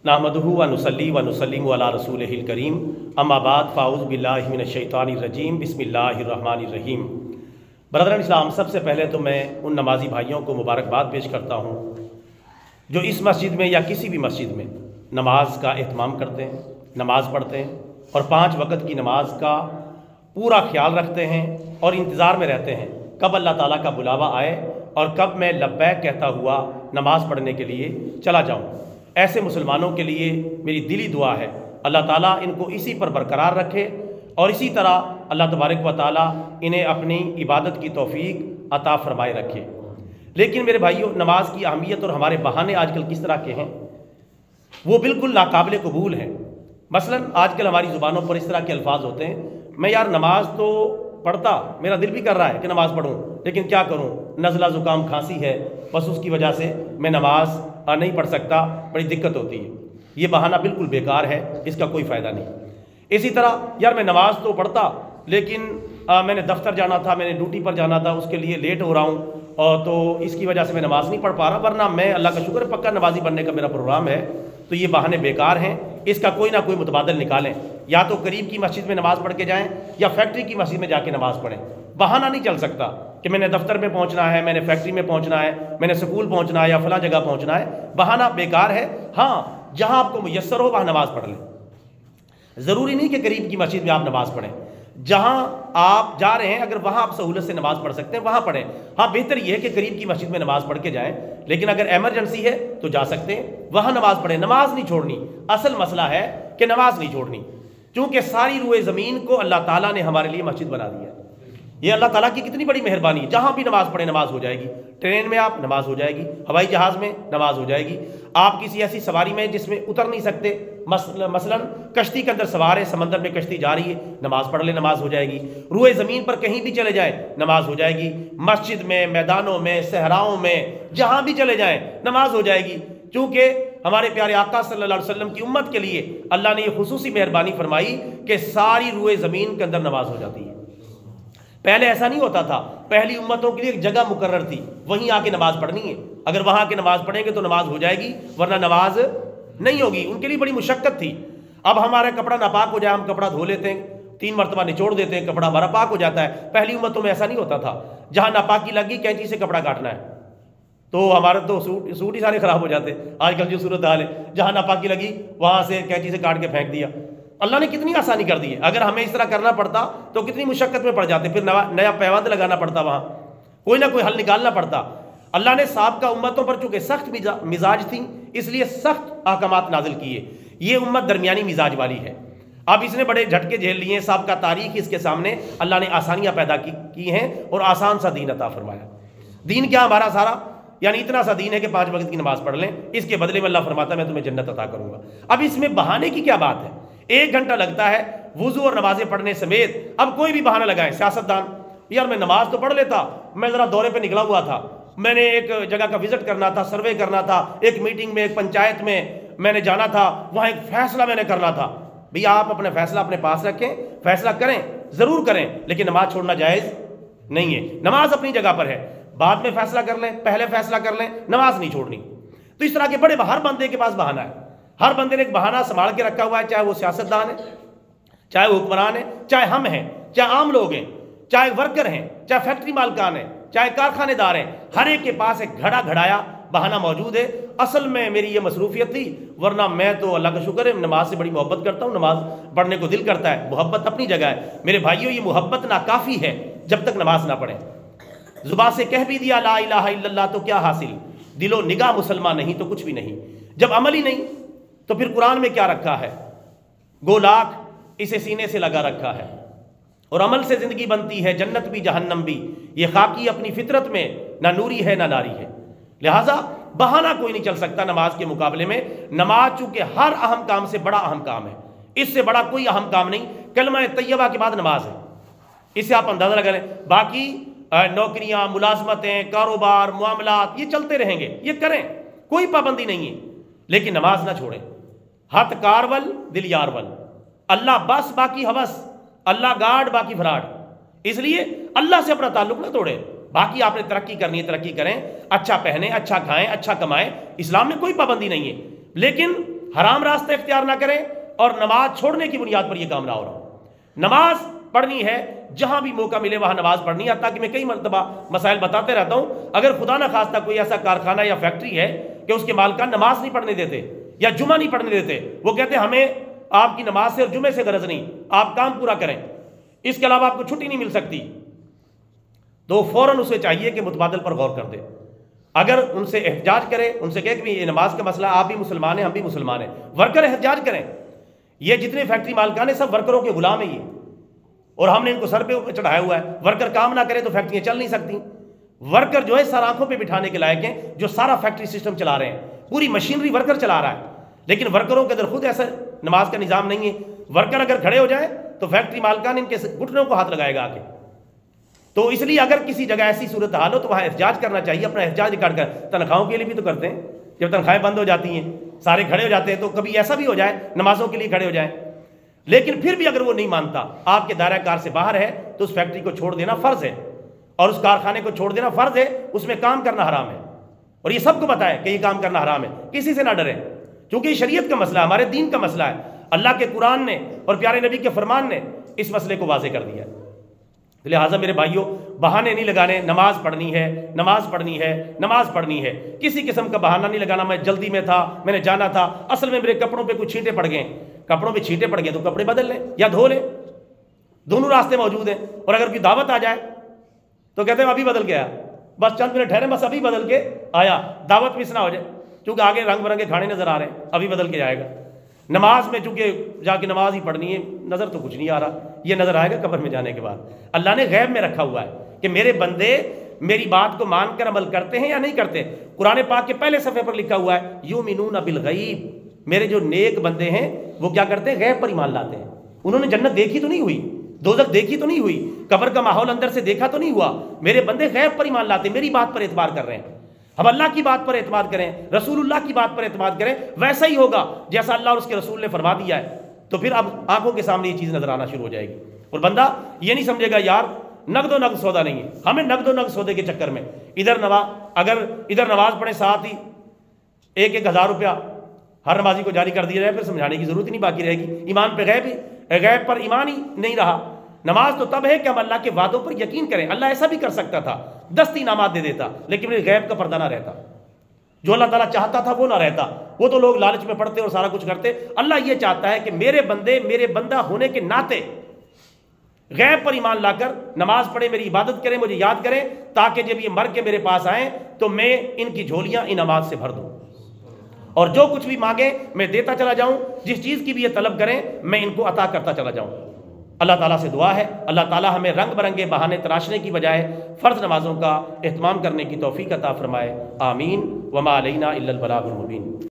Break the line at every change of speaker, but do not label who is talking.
नहमदुहु व नुसल्ली व नुसल्लिमु अला रसूलिहिल करीम अम्मा बाद फ़ाऊज़ु बिल्लाहि मिनश शैतानिर रजीम बिस्मिल्लाहिर रहमानिर रहीम। ब्रदरन इस्लाम, सबसे पहले तो मैं उन नमाजी भाइयों को मुबारकबाद पेश करता हूँ जो इस मस्जिद में या किसी भी मस्जिद में नमाज का एहतमाम करते हैं, नमाज़ पढ़ते हैं और 5 वक़्त की नमाज का पूरा ख्याल रखते हैं और इंतज़ार में रहते हैं कब अल्लाह ताला का बुलावा आए और कब मैं लब्बैक कहता हुआ नमाज़ पढ़ने के लिए चला जाऊँ। ऐसे मुसलमानों के लिए मेरी दिली दुआ है, अल्लाह ताला इनको इसी पर बरकरार रखे और इसी तरह अल्लाह तबारक व ताला इन्हें अपनी इबादत की तौफीक अता फरमाए रखे। लेकिन मेरे भाइयों, नमाज की अहमियत और हमारे बहाने आजकल किस तरह के हैं वो बिल्कुल नाकाबिल कबूल हैं। मसलन आजकल हमारी ज़ुबानों पर इस तरह के अल्फाज होते हैं, मैं यार नमाज तो पढ़ता, मेरा दिल भी कर रहा है कि नमाज़ पढ़ूँ, लेकिन क्या करूँ, नज़ला ज़ुकाम खांसी है, बस उसकी वजह से मैं नमाज नहीं पढ़ सकता, बड़ी दिक्कत होती है। ये बहाना बिल्कुल बेकार है, इसका कोई फ़ायदा नहीं। इसी तरह यार मैं नमाज तो पढ़ता लेकिन मैंने दफ्तर जाना था, मैंने ड्यूटी पर जाना था, उसके लिए लेट हो रहा हूँ और तो इसकी वजह से मैं नमाज़ नहीं पढ़ पा रहा, वरना मैं अल्लाह का शुक्र पक्का नमाजी बनने का मेरा प्रोग्राम है। तो ये बहाने बेकार हैं, इसका कोई ना कोई मुतबादल निकालें, या तो करीब की मस्जिद में नमाज़ पढ़ के जाएँ या फैक्ट्री की मस्जिद में जाके नमाज़ पढ़ें। बहाना नहीं चल सकता कि मैंने दफ्तर में पहुंचना है, मैंने फैक्ट्री में पहुंचना है, मैंने स्कूल पहुंचना है या फलां जगह पहुंचना है। बहाना बेकार है। हाँ, जहां आपको मुयस्सर हो वहां नमाज पढ़ लें। ज़रूरी नहीं कि करीब की मस्जिद में आप नमाज पढ़ें, जहां आप जा रहे हैं अगर वहां आप सहूलत से नमाज पढ़ सकते हैं वहां पढ़ें। हाँ, बेहतर यह है कि करीब की मस्जिद में नमाज पढ़ के जाएं, लेकिन अगर एमरजेंसी है तो जा सकते हैं, वहां नमाज पढ़ें। नमाज नहीं छोड़नी, असल मसला है कि नमाज नहीं छोड़नी, क्योंकि सारी रुए ज़मीन को अल्लाह ताला ने हमारे लिए मस्जिद बना दिया है। ये अल्लाह ताला की कितनी बड़ी मेहरबानी, जहाँ भी नमाज़ पढ़े नमाज हो जाएगी। ट्रेन में आप नमाज हो जाएगी, हवाई जहाज़ में नमाज हो जाएगी, आप किसी ऐसी सवारी में जिसमें उतर नहीं सकते, मसलन कश्ती के अंदर सवार है, समंदर में कश्ती जा रही है, नमाज पढ़ ले, नमाज हो जाएगी। रुए ज़मीन पर कहीं भी चले जाएं नमाज हो जाएगी। मस्जिद में, मैदानों में, सहराओं में, जहाँ भी चले जाएं नमाज हो जाएगी, क्योंकि हमारे प्यारे आका सल्लल्लाहु अलैहि वसल्लम की उम्मत के लिए अल्लाह ने ये खुसूसी मेहरबानी फरमाई कि सारी रुए ज़मीन के अंदर नमाज हो जाती है। पहले ऐसा नहीं होता था, पहली उम्मतों के लिए एक जगह मुकर्रर थी, वहीं आके नमाज पढ़नी है। अगर वहां आके नमाज पढ़ेंगे तो नमाज हो जाएगी, वरना नमाज नहीं होगी। उनके लिए बड़ी मुशक्कत थी। अब हमारा कपड़ा नापाक हो जाए, हम कपड़ा धो लेते हैं, 3 मरतबा निचोड़ देते हैं, कपड़ा हमारा पाक हो जाता है। पहली उम्मतों में ऐसा नहीं होता था, जहां नापाकी लगी कैंची से कपड़ा काटना है तो हमारे तो सूट ही सारे खराब हो जाते। आजकल जो सूरत हाल है, जहां नापाकी लगी वहां से कैंची से काट के फेंक दिया। अल्लाह ने कितनी आसानी कर दी है। अगर हमें इस तरह करना पड़ता तो कितनी मुशक्कत में पड़ जाते, फिर नया पैबंद लगाना पड़ता, वहाँ कोई ना कोई हल निकालना पड़ता। अल्लाह ने साबिक़ा उम्मतों पर चूँकि सख्त मिजाज थी, इसलिए सख्त अहकामात नाजिल किए। ये उम्मत दरमियानी मिजाज वाली है। अब इसने बड़े झटके झेल लिए, साबिक़ा तारीख इसके सामने अल्लाह ने आसानियाँ पैदा की हैं और आसान सा दीन अता फरमाया। दीन क्या हमारा सारा, यानी इतना सा दीन है कि 5 वक्त की नमाज पढ़ लें, इसके बदले में अल्लाह फरमाता है मैं तुम्हें जन्नत अता करूँगा। अब इसमें बहाने की क्या बात है? 1 घंटा लगता है वुज़ू और नमाजें पढ़ने समेत। अब कोई भी बहाना लगाए, सियासतदान, यार मैं नमाज तो पढ़ लेता, मैं ज़रा दौरे पे निकला हुआ था, मैंने एक जगह का विजिट करना था, सर्वे करना था, एक मीटिंग में, एक पंचायत में मैंने जाना था, वहाँ एक फैसला मैंने करना था। भैया आप अपना फैसला अपने पास रखें, फैसला करें, ज़रूर करें, लेकिन नमाज छोड़ना जायज़ नहीं है। नमाज अपनी जगह पर है, बाद में फैसला कर लें, पहले फैसला कर लें, नमाज नहीं छोड़नी। तो इस तरह के बड़े हर बंदे के पास बहाना है, हर बंदे ने एक बहाना संभाल के रखा हुआ है, चाहे वो सियासतदान है, चाहे वो हुक्मरान है, चाहे हम हैं, चाहे आम लोग हैं, चाहे वर्कर हैं, चाहे फैक्ट्री मालकान हैं, चाहे कारखानेदार हैं, हर एक के पास एक घड़ा घड़ाया बहाना मौजूद है। असल में मेरी ये मसरूफियत थी, वरना मैं तो अल्लाह का शुक्र है नमाज से बड़ी मोहब्बत करता हूँ, नमाज पढ़ने को दिल करता है, मोहब्बत अपनी जगह है। मेरे भाइयों, ये मोहब्बत नाकाफ़ी है जब तक नमाज ना पढ़ें। जुबान से कह भी दिया ला इलाहा इल्लल्लाह तो क्या हासिल, दिलो निगाह मुसलमान नहीं तो कुछ भी नहीं। जब अमल ही नहीं तो फिर कुरान में क्या रखा है? गोलाख इसे सीने से लगा रखा है, और अमल से ज़िंदगी बनती है, जन्नत भी जहन्नम भी। ये खाकी अपनी फितरत में ना नूरी है ना नारी है। लिहाजा बहाना कोई नहीं चल सकता नमाज के मुकाबले में। नमाज चूँकि हर अहम काम से बड़ा अहम काम है, इससे बड़ा कोई अहम काम नहीं। कलमा तैयबा के बाद नमाज है, इससे आप अंदाज़ा लगा लें। बाकी नौकरियाँ, मुलाजमतें, कारोबार, मामलात ये चलते रहेंगे, ये करें, कोई पाबंदी नहीं है, लेकिन नमाज ना छोड़ें। हथ कारवल दिल यारवल, अल्लाह बस बाकी हवस, अल्लाह गार्ड बाकी फराड। इसलिए अल्लाह से अपना ताल्लुक ना तोड़ें। बाकी आपने तरक्की करनी है, तरक्की करें, अच्छा पहने, अच्छा खाएं, अच्छा कमाएं, इस्लाम में कोई पाबंदी नहीं है। लेकिन حرام راستہ اختیار نہ کریں اور نماز چھوڑنے کی بنیاد پر یہ کام نہ ہو رہا ہو۔ نماز پڑھنی ہے، جہاں بھی موقع ملے وہاں نماز پڑھنی ہے، تاکہ میں کئی مرتبہ مسائل بتاتے رہتا ہوں۔ اگر خدا نہ خواستہ کوئی ایسا کارخانہ یا فیکٹری ہے کہ اس کے مالکان نماز نہیں پڑھنے دیتے یا جمعہ نہیں پڑھنے دیتے، وہ کہتے ہیں ہمیں آپ کی نماز سے اور جمعے سے غرض نہیں، آپ کام پورا کریں، اس کے علاوہ آپ کو چھٹی نہیں مل سکتی، تو فوراً اسے چاہیے کہ متبادل پر غور کر دے۔ اگر ان سے احتجاج کرے، ان سے کہے کہ یہ نماز کا مسئلہ، آپ بھی مسلمان ہیں ہم بھی مسلمان ہیں، ورکر احتجاج کریں۔ یہ جتنے فیکٹری مالکان ہیں سب ورکروں کے غلام ہیں یہ، اور ہم نے ان کو سر پہ چڑھایا ہوا ہے۔ ورکر کام نہ کرے تو فیکٹریاں چل نہیں سکتی۔ ورکر جو ہے سر آنکھوں پہ بٹھانے کے لائق ہیں، جو سارا فیکٹری سسٹم چلا رہے ہیں، پوری مشینری ورکر چلا رہا ہے، لیکن ورکروں کے اندر خود ایسا نماز کا نظام نہیں ہے۔ ورکر اگر کھڑے ہو جائیں تو فیکٹری مالکان ان کے گھٹنوں کو ہاتھ لگائے گا آ کے۔ تو اس لیے اگر کسی جگہ ایسی صورتحال ہو تو وہاں احتجاج کرنا چاہیے، اپنا احتجاج ریکارڈ کر۔ تنخواہوں کے لیے بھی تو کرتے ہیں، جب تنخواہیں بند ہو جاتی ہیں سارے کھڑے ہو جاتے ہیں، تو کبھی ایسا بھی ہو جائے نمازوں کے لیے کھڑے ہو جائیں۔ لیکن پھر بھی اگر وہ نہیں مانتا، آپ کے دائرہ کار سے باہر ہے، تو اس فیکٹری کو چھوڑ دینا فرض ہے، اور اس کارخانے کو چھوڑ دینا فرض ہے، اس میں کام کرنا حرام ہے، اور یہ سب کو پتہ ہے کہ یہ کام کرنا حرام ہے۔ کسی سے نہ ڈریں، کیونکہ یہ شریعت کا مسئلہ ہے، ہمارے دین کا مسئلہ ہے۔ اللہ کے قرآن نے اور پیارے نبی کے فرمان نے اس مسئلے کو واضح کر دیا ہے۔ لہٰذا میرے بھائیوں، بہانے نہیں لگانے، نماز پڑھنی ہے، نماز پڑھنی ہے، نماز پڑھنی ہے۔ کسی قسم کا بہانہ نہیں لگانا میں جلدی میں تھا، میں نے جانا تھا، اصل میں میرے کپڑوں پہ کچھ چھینٹے پڑ گئے، کپڑوں پہ چھینٹے پڑ گئے تو کپڑے بدل لیں یا دھو لیں، دونوں راستے موجود ہیں۔ اور اگر کوئی دعوت آ جائے تو کہتے ہیں ابھی بدل کے آیا، بس چند منٹ ٹھہرے، بس ابھی بدل کے آیا، دعوت مس نہ ہو جائے، کیونکہ آگے رنگ برنگے کھانے نظر آ رہے ہیں، ابھی بدل کے جائے گا۔ نماز میں چونکہ جا کے نماز ہی پڑھنی ہے، نظر تو کچھ نہیں آ رہا، یہ نظر آئے گا قبر میں جانے کے بعد۔ اللہ نے غیب میں رکھا ہوا ہے کہ میرے بندے میری بات کو مان کر عمل کرتے ہیں یا نہیں کرتے۔ قرآن پاک کے پہلے صفحے پر لکھا ہوا ہے یؤمنون بالغیب، میرے جو نیک بندے ہیں وہ کیا کرتے ہیں؟ غیب پر ایمان لاتے ہیں۔ انہوں نے جنت دیکھی تو نہیں ہوئی، دوزخ دیکھی تو نہیں ہوئی، قبر کا ماحول اندر سے دیکھا تو نہیں ہوا، میرے بندے غیب پر ایمان لاتے ہیں، میری بات پر اعتبار کر رہے ہیں۔ ہم اللہ کی بات پر اعتماد کریں، رسول اللہ کی بات پر اعتماد کریں، ویسا ہی ہوگا جیسا اللہ اور اس کے رسول نے فرما دیا ہے، تو پھر اب آنکھوں کے سامنے یہ چیز نظر آنا شروع ہو جائے گی، اور بندہ یہ نہیں سمجھے گا یار نقد و نقد سودا نہیں ہے، ہمیں نقد و نقد سودے کے چکر میں اگر ادھر نماز پڑھے ساتھ ہی 1,000 روپیہ ہر نمازی کو جاری کر دیا جائے، پھر سمجھانے کی ضرورت ہی نہیں باقی رہے گی۔ ایمان پہ غیب پر ایمان ہی نہیں رہا۔ نماز تو تب ہے کہ ہم اللہ کے وعدوں پر یقین کریں۔ اللہ ایسا بھی کر سکتا تھا، 10 انعامات دے دیتا، لیکن میرے غیب کا پردہ نہ رہتا، جو اللہ تعالیٰ چاہتا تھا وہ نہ رہتا۔ وہ تو لوگ لالچ میں پڑتے اور سارا کچھ کرتے، اللہ یہ چاہتا ہے کہ میرے بندے میرے بندہ ہونے کے ناطے غیب پر ایمان لا کر نماز پڑھیں، میری عبادت کریں، مجھے یاد کریں، تاکہ جب یہ مر کے میرے پاس آئیں تو میں ان کی جھولیاں انعامات سے بھر دوں، اور جو کچھ بھی مانگیں میں دیتا چلا جاؤں، جس چیز کی بھی یہ طلب کریں میں ان کو عطا کرتا چلا جاؤں۔ اللہ تعالیٰ سے دعا ہے اللہ تعالیٰ ہمیں رنگ برنگے بہانے تراشنے کی بجائے فرض نمازوں کا اہتمام کرنے کی توفیق عطا فرمائے، آمین۔ وما علینا الا البلاغ المبین۔